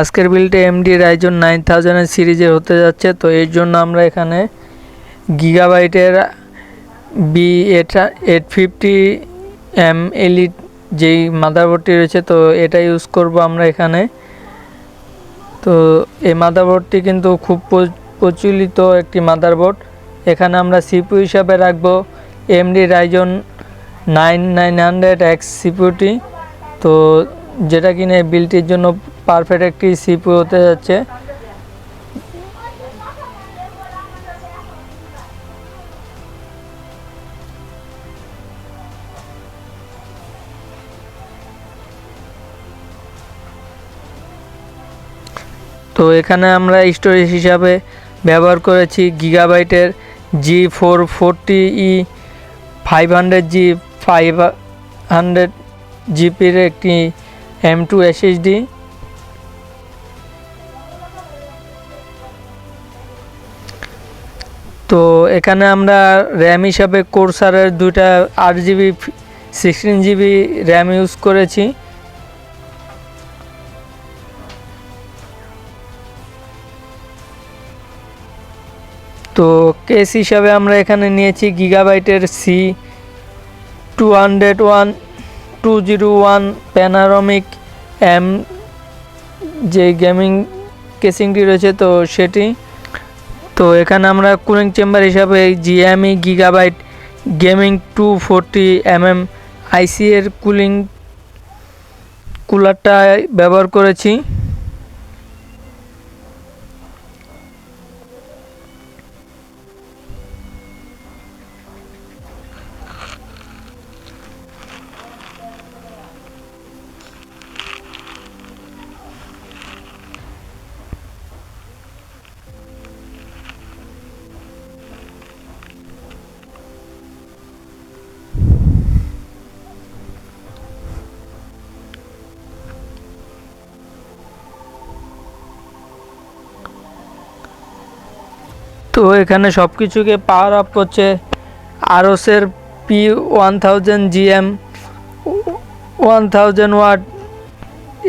আজকের বিলটা MD Ryzen 9000 সিরিজের হতে যাচ্ছে। তো এর জন্য আমরা এখানে গিগাবাইটের B850M এলিট যেই মাদারবোর্ডটি রয়েছে, তো এটা ইউজ করব আমরা এখানে। তো এই মাদারবোর্ডটি কিন্তু খুব প্রচলিত একটি মাদারবোর্ড। এখানে আমরা সিপিইউ হিসাবে রাখবো এমডি রাইজন 9900X সিপিইউটি, তো যেটা কিনা এই বিলটির জন্য পারফেক্ট একটি সিপিইউ হতে যাচ্ছে। তো এখানে আমরা স্টোরেজ হিসাবে ব্যবহার করেছি গিগাবাইটের G440E 500G 500 জিবির একটি M2 SSD। তো এখানে আমরা র্যাম হিসাবে কোরসারের দুইটা 8GB 16GB র্যাম ইউজ করেছি। তো কেস হিসাবে আমরা এখানে নিয়েছি গিগাবাইটের C201 প্যানারোমিক M যে গেমিং কেসিংটি রয়েছে, তো সেটি। তো এখানে আমরা কুলিং চেম্বার হিসাবে GME gigabyte gaming 240mm IC এর কুলারটা ব্যবহার করেছি। তো এখানে সব কিছুকে পাওয়ার আপ করছে আরোসের P1000GM 1000W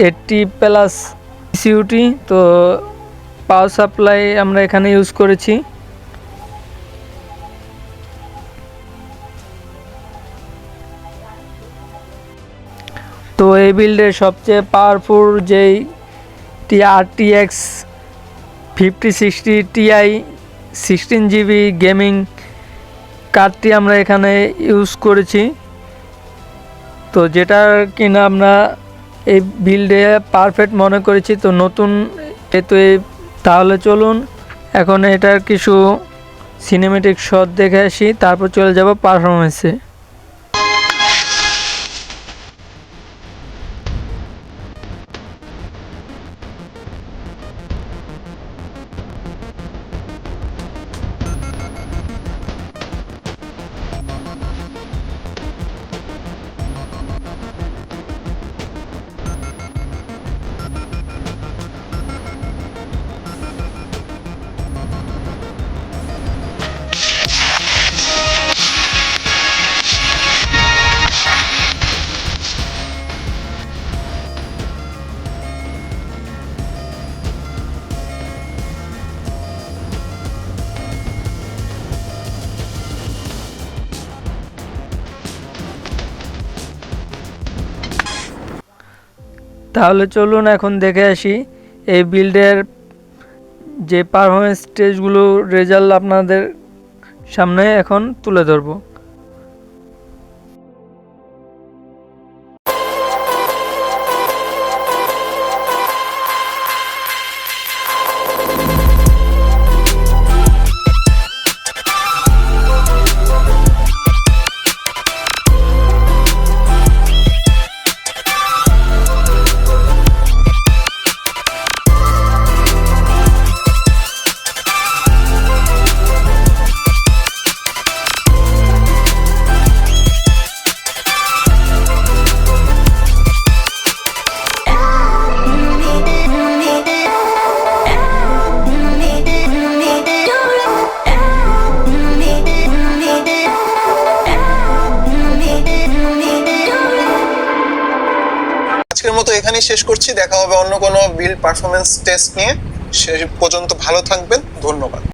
80+ সিউটি। তো পাওয়ার সাপ্লাই আমরা এখানে ইউজ করেছি। তো এই বিল্ডের সবচেয়ে পাওয়ারফুল যেই RTX 5060 Ti 16GB গেমিং কার্ডটি আমরা এখানে ইউজ করেছি, তো যেটা কিনা আমরা এই বিল্ডে পারফেক্ট মনে করেছি। তো নতুন তাহলে চলুন এখন এটার কিছু সিনেমেটিক শট দেখে আসি, তারপর চলে যাব পারফরমেন্সে। তাহলে চলুন এখন দেখে আসি এই বিল্ডের যে পারফরমেন্স টেস্টগুলো রেজাল্ট আপনাদের সামনে এখন তুলে ধরব। এখানেই শেষ করছি। দেখা হবে অন্য কোনো বিল্ড পারফরমেন্স টেস্ট নিয়ে। সে পর্যন্ত ভালো থাকবেন। ধন্যবাদ।